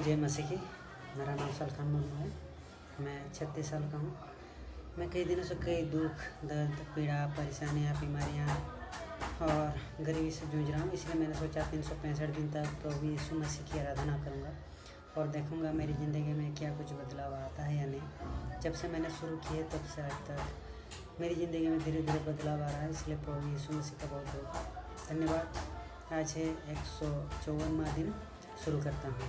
जय मसीह की। मेरा नाम सलखान मुर्मू है। मैं 36 साल का हूँ। मैं कई दिनों से कई दुख, दर्द, पीड़ा, परेशानियाँ, बीमारियाँ और गरीबी से जूझ रहा हूँ। इसलिए मैंने सोचा 365 दिन तक प्रभु यीशु मसीह की आराधना करूँगा और देखूँगा मेरी ज़िंदगी में क्या कुछ बदलाव आता है या नहीं। जब से मैंने शुरू की है तब से आज तक मेरी ज़िंदगी में धीरे धीरे बदलाव आ रहा है। इसलिए प्रभु यीशु मसीह का बहुत बहुत धन्यवाद। आज है 154वां दिन शुरू करता हूँ।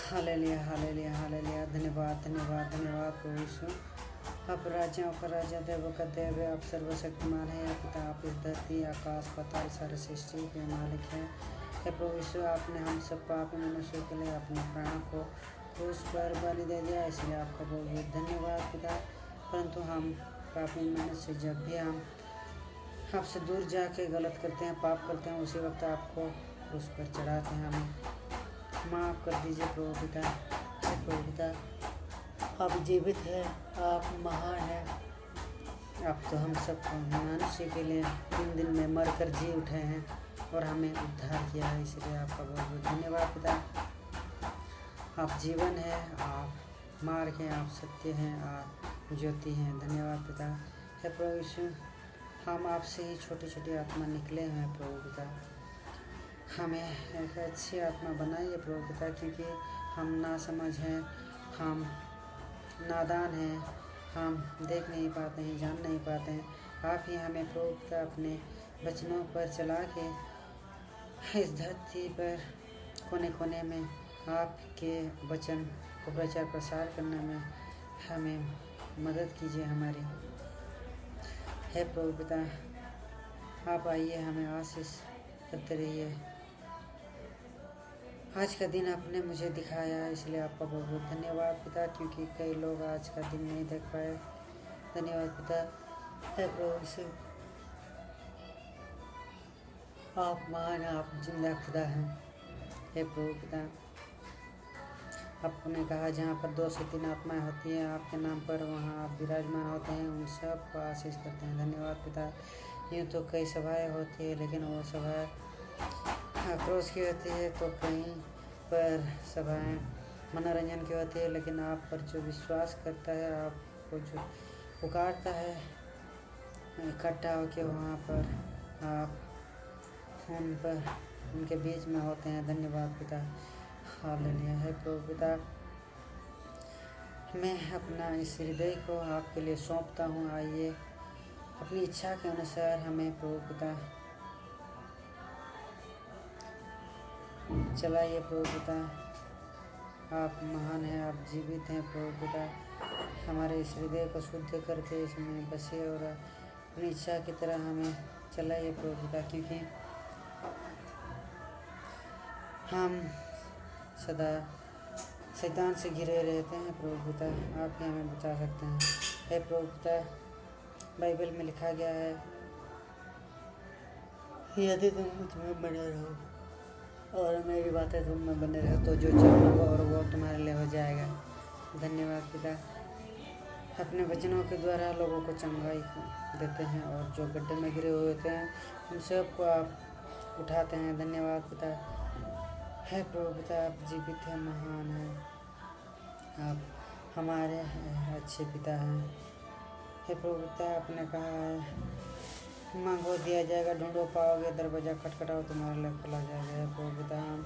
Hallelujah hallelujah hallelujah. धन्यवाद धन्यवाद धन्यवाद प्रभु यीशु। आप राजाओं का राजा, देवों का देव है। आप सर्वशक्तिमान है। आप पिता, आप इस धरती, आकाश, पाताल, सारे सृष्टि के मालिक हैं। हे प्रभु यीशु, आपने हम सब पापी मनुष्यों के लिए अपने प्राण को क्रूस पर बलि दे दिया, इसलिए आपका बहुत बहुत धन्यवाद पिता। परंतु हम पापी मनुष्य जब भी हम आपसे दूर जाके गलत करते हैं, पाप करते हैं, उसी वक्त आपको क्रूस पर चढ़ाते हैं। हमें माफ़ कर दीजिए प्रभु पिता। हे प्रभु पिता, आप जीवित हैं, आप महान हैं। आप तो हम सब मनुष्य के लिए 3 दिन में मर कर जी उठे हैं और हमें उद्धार किया है, इसलिए आपका बहुत बहुत धन्यवाद पिता। आप जीवन है, आप मार्ग हैं, आप सत्य हैं, आप ज्योति हैं। धन्यवाद पिता। हे प्रभु यीशु, हम आपसे ही छोटी छोटी आत्मा निकले हैं प्रभु पिता। हमें एक अच्छी आत्मा बनाइए प्रभु पिता, क्योंकि हम नासमझ हैं, हम नादान हैं, हम देख नहीं पाते हैं, जान नहीं पाते हैं। आप ही हमें प्रभु पिता अपने वचनों पर चला के इस धरती पर कोने कोने में आपके वचन को प्रचार प्रसार करने में हमें मदद कीजिए हमारी। हे प्रभु पिता, आप आइए, हमें आशीष करते रहिए। आज का दिन आपने मुझे दिखाया, इसलिए आपका बहुत बहुत धन्यवाद पिता, क्योंकि कई लोग आज का दिन नहीं देख पाए। धन्यवाद पिता। हे प्रभु यीशु, आप महान हैं, आप जिंदा खुदा हैं। हे प्रभु पिता, आपने कहा जहाँ पर 2 से 3 आत्माएं होती हैं आपके नाम पर, वहाँ आप विराजमान होते हैं, उन सब को आशीष करते हैं। धन्यवाद पिता। यूँ तो कई सभाएँ होती है, लेकिन वो सभाएँ आक्रोश की होती है, तो कहीं पर सभाएं मनोरंजन की होती है, लेकिन आप पर जो विश्वास करता है, आपको जो पुकारता है इकट्ठा होकर, वहाँ पर आप उन पर उनके बीच में होते हैं। धन्यवाद पिता। हालेलुया। है प्रभु पिता, मैं अपना इस हृदय को आपके लिए सौंपता हूँ। आइए, अपनी इच्छा के अनुसार हमें प्रभु पिता चलाइए प्रभु पिता। आप महान हैं, आप जीवित हैं प्रभु पिता। हमारे इस हृदय को शुद्ध करके इसमें बसे और अपनी इच्छा की तरह हमें चलाइए प्रभु पिता, क्योंकि हम सदा शैतान से घिरे रहते हैं प्रभु पिता। आप ही हमें बचा सकते हैं। हे प्रभु पिता, बाइबल में लिखा गया है, यदि तुम मुझ में बने रहो और मेरी बातें तुम में बने रहो, तो जो चाहोगे और वो तुम्हारे लिए हो जाएगा। धन्यवाद पिता। अपने वचनों के द्वारा लोगों को चंगाई देते हैं और जो गड्ढे में गिरे हुए होते हैं उन सबको आप उठाते हैं। धन्यवाद पिता। है प्रभु पिता, आप जीवित हैं, महान हैं, आप हमारे अच्छे पिता हैं। हे प्रभु पिता, आपने कहा है मांगो दिया जाएगा, ढूंढो पाओगे, दरवाजा खटखटाओ तुम्हारे लिए खुला जाएगा। हे प्रभु पिता, हम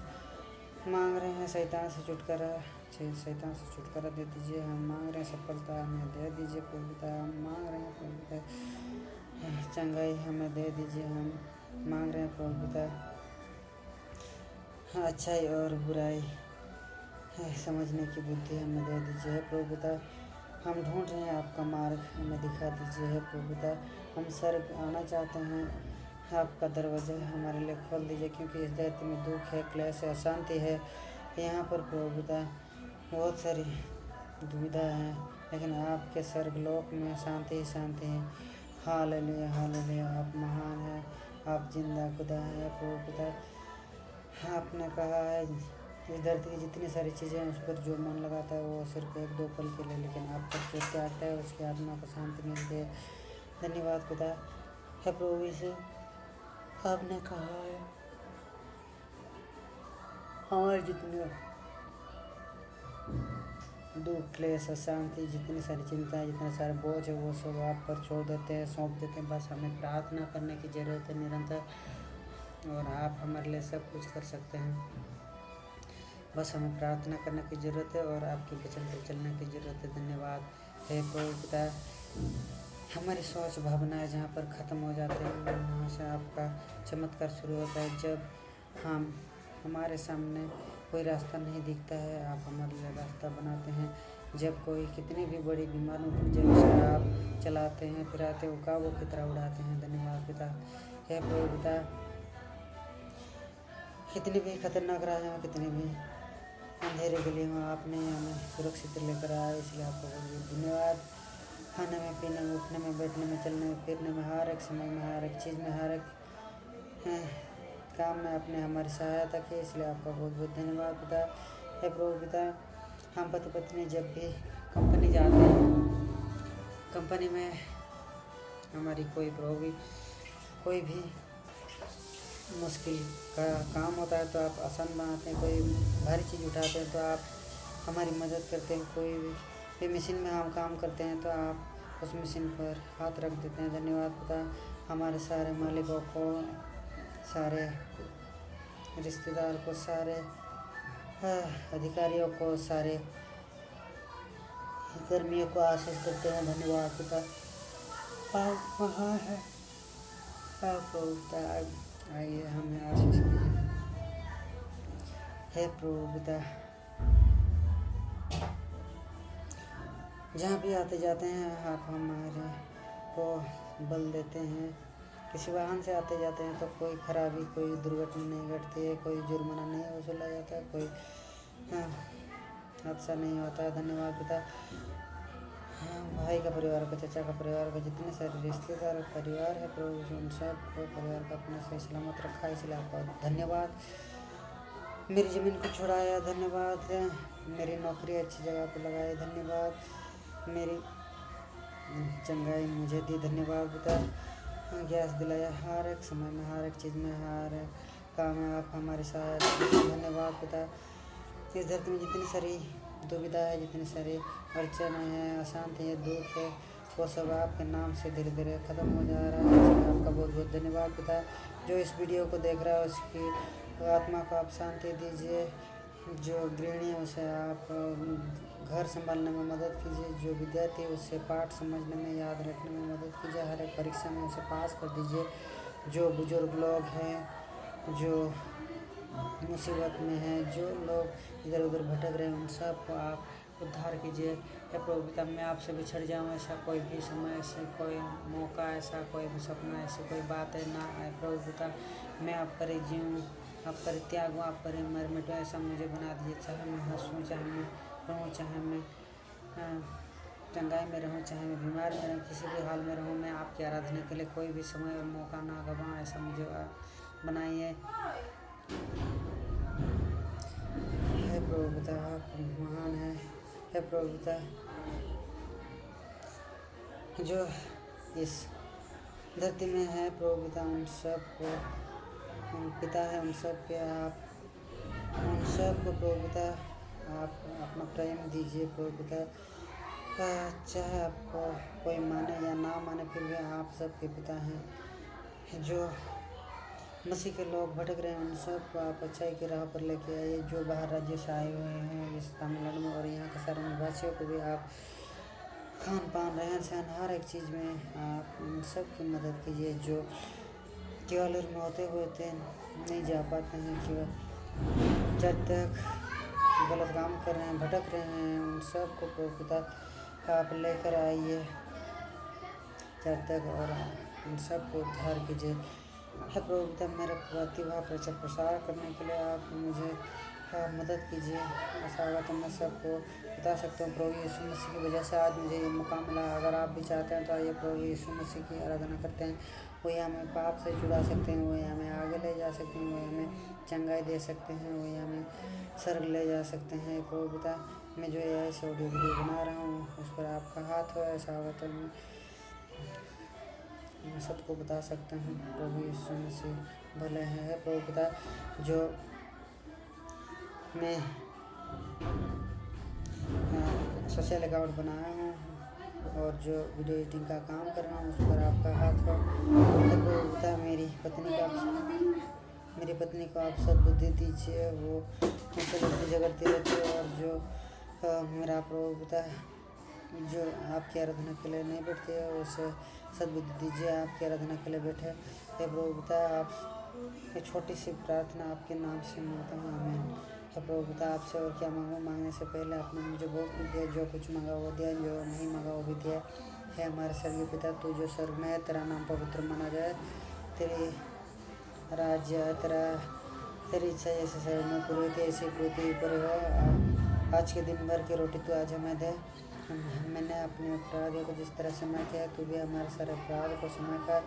मांग रहे हैं शैतान से छुटकारा दे दीजिए। हम मांग रहे हैं सफलता, हमें दे दीजिए प्रभु पिता। हम मांग रहे हैं प्रभु पिता चंगाई, हमें दे दीजिए। हम मांग रहे हैं प्रभु पिता अच्छाई और बुराई समझने की बुद्धि हमें दे दीजिए। हे प्रभु पिता, हम ढूंढ रहे हैं आपका मार्ग, हमें दिखा दीजिए। हे प्रभु पिता, हम स्वर्ग आना चाहते हैं, आपका दरवाज़ा हमारे लिए खोल दीजिए, क्योंकि इस धरती में दुख है, क्लेश है, अशांति है। यहाँ पर प्रभु पिता बहुत सारी दुविधा है, लेकिन आपके स्वर्गलोक में शांति ही शांति है। Hallelujah hallelujah. आप महान हैं, आप जिंदा खुदा हैं प्रभु पिता। आपने कहा है इस धरती की जितनी सारी चीज़ें हैं उस पर जो मन लगाता है वो सिर्फ 1-2 पल के लिए, लेकिन आप पर जो त्यागता है उसकी आत्मा को शांति मिलती है। धन्यवाद पिता। है प्रभु यीशु, आपने कहा है हमारे जितने दुख क्लेश अशांति जितनी सारी चिंताएं जितने सारे बोझ है वो सब आप पर छोड़ देते हैं, सौंप देते हैं। बस हमें प्रार्थना करने की ज़रूरत है निरंतर, और आप हमारे लिए सब कुछ कर सकते हैं। बस हमें प्रार्थना करने की ज़रूरत है और आपके वचन पर चलने की ज़रूरत है। धन्यवाद हे प्रभु पिता। हमारी सोच भावनाएं जहाँ पर ख़त्म हो जाते हैं वहाँ से आपका चमत्कार शुरू होता है। जब हम हमारे सामने कोई रास्ता नहीं दिखता है, आप हमारे लिए रास्ता बनाते हैं। जब कोई कितनी भी बड़ी बीमारी उठ जाए उसे आप चलाते हैं, फिराते हो, काबू की तरह उड़ाते हैं। धन्यवाद पिता हे प्रभु पिता। कितनी भी खतरनाक राह हो, कितनी भी अंधेरे के लिए हो, आपने हमें सुरक्षित लेकर आया, इसलिए आपको बहुत बहुत धन्यवाद। खाने में, पीने में, उठने में, बैठने में, चलने में, फिरने में, हर एक समय में, हर एक चीज़ में, हर एक काम में आपने हमारी सहायता की, इसलिए आपका बहुत बहुत धन्यवाद पिता हे प्रभु पिता। हम पति पत्नी जब भी कंपनी जाते हैं, कंपनी में हमारी कोई भी मुश्किल का काम होता है तो आप आसान बनाते हैं। कोई भारी चीज़ उठाते हैं तो आप हमारी मदद करते हैं। कोई भी मशीन में हम काम करते हैं तो आप उस मशीन पर हाथ रख देते हैं। धन्यवाद पिता। हमारे सारे मालिकों को, सारे रिश्तेदार को, सारे अधिकारियों को, सारे कर्मियों को आशीष देते हैं। धन्यवाद पिता। आप वहाँ है, आप पिता आइए हमें आशीष दीजिए हे प्रभु पिता। जहाँ भी आते जाते हैं आप हमारे को बल देते हैं। किसी वाहन से आते जाते हैं तो कोई खराबी, कोई दुर्घटना नहीं घटती है, कोई जुर्माना नहीं वसूला जाता है, कोई हादसा नहीं होता है। धन्यवाद पिता। भाई का परिवार का, चाचा का परिवार का, जितने सारे रिश्तेदार परिवार है प्रभु उन सब को परिवार का अपने सही सलामत रखा, इसलिए आपका धन्यवाद। मेरी ज़मीन को छुड़ाया, धन्यवाद। मेरी नौकरी अच्छी जगह पर लगाई, धन्यवाद। मेरी चंगाई मुझे दी, धन्यवाद पिता। गैस दिलाया, हर एक समय में, हर एक चीज़ में, हर एक काम में आप हमारी सहायता। धन्यवाद पिता। इस धरती में जितनी सारी दुविधा है, जितनी सारी अड़चनें हैं, अशांति है, दुख है, वो सब आपके नाम से धीरे धीरे ख़त्म हो जा रहा है, इसलिए आपका बहुत बहुत धन्यवाद पिता। जो इस वीडियो को देख रहा है उसकी आत्मा को आप शांति दीजिए। जो गृहिणी है उसे आप घर संभालने में मदद कीजिए। जो विद्यार्थी है उससे पाठ समझने में, याद रखने में मदद कीजिए। हर एक परीक्षा में उसे पास कर दीजिए। जो बुजुर्ग लोग हैं, जो मुसीबत में हैं, जो लोग इधर उधर भटक रहे हैं, उन सब को आप उद्धार कीजिए हे प्रभु पिता। मैं आपसे बिछड़ जाऊँ ऐसा कोई भी समय, ऐसे कोई मौका, ऐसा कोई भी सपना, ऐसी कोई बात है ना आए प्रभु पिता। मैं आप पर ही जीऊँ, आप पर त्यागूँ, आप पर ही मर मिटूँ, ऐसा मुझे बना दीजिए। चाहे मैं हंसूँ, चाहे मैं रहूँ, चाहे मैं चंगाई में रहूँ, चाहे मैं बीमार में रहूँ, किसी भी हाल में रहूँ, मैं आपकी आराधना के लिए कोई भी समय और मौका ना गवाऊँ, ऐसा मुझे बनाइए हे प्रभु पिता। आप महान है हे प्रभु पिता। जो इस धरती में है प्रभु पिता, उन सब को पिता है, उन सब के आप उन सब को प्रभु पिता आप अपना प्रेम दीजिए प्रभु पिता। चाहे आपको कोई माने या ना माने, फिर भी आप सबके पिता हैं। जो मसीह के लोग भटक रहे हैं उन सब को आप अच्छाई की राह पर लेके आइए। जो बाहर राज्य से आए हुए हैं, जैसे तमिलनाडु में, और यहाँ के सारे निवासियों को भी आप खान पान, रहन सहन, हर एक चीज़ में आप उन सब की मदद कीजिए। जो केवल में होते हुए थे नहीं जा पाते हैं, केवल जब तक गलत काम कर रहे हैं, भटक रहे हैं, उन सब को प्रभु पिता आप लेकर आइए जब तक, और उन सब को उद्धार कीजिए हे प्रभु पिता। मेरे प्रतिभा प्रचार प्रसार करने के लिए आप मुझे मदद कीजिए। ऐसा होगा तो मैं सबको बता सकता हूँ प्रभु यीशु मसीह की वजह से आज मुझे ये मौका मिला। अगर आप भी चाहते हैं तो आइए प्रभु यीशु मसीह की आराधना करते हैं। वही हमें पाप से छुड़ा सकते हैं, वही हमें आगे ले जा सकते हैं, वही हमें चंगाई दे सकते हैं, वही हमें स्वर्ग ले जा सकते हैं प्रभु पिता। मैं जो ये ऐसे ऑडियो वीडियो बना रहा हूँ उस पर आपका हाथ हो, ऐसा होगा तो मैं सबको बता सकता हूँ प्रभु यीशु मसीह भले हैं प्रभु पिता। जो मैं सोशल अकाउंट बनाया हूँ और जो वीडियो एडिटिंग का काम कर रहा हूँ उस पर आपका हाथ हो। तो मेरी पत्नी को आप सद्बुद्धि दीजिए, वो मुझसे बुद्धि करती रहती है। और जो मेरा प्रभुता जो आपकी आराधना के लिए नहीं बैठती है उसे सद्बुद्धि दीजिए, आपकी आराधना के लिए बैठे। हे प्रभुता, आप एक छोटी सी प्रार्थना आपके नाम से मांगता हूँ, आमीन। हे प्रभुता, आपसे और क्या मांगूँ, मांगने से पहले आपने मुझे बहुत कुछ दिया, जो कुछ मांगा वो दिया, जो नहीं मांगा वो भी दिया। हे हमारे स्वर्गीय पिता, तू जो स्वर्ग में है, तेरा नाम पवित्र माना जाए, तेरी राज्य, तेरी इच्छा जैसे शरीर में पूरी होती है ऐसी पृथ्वी पर हो। आज के दिन भर की रोटी तू आज हमें दे। मैंने अपने अपराधियों को जिस तरह समय किया, तू भी हमारे सारे अपराध को समय का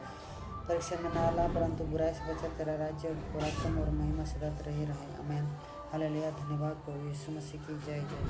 परीक्षा में ना ला, परंतु बुराई से बचा। तेरा राज्य, पराक्रम और महिमा सदा रही रहे, आमीन। हालेलुया। धन्यवाद प्रभु यीशु मसीह की जय जय।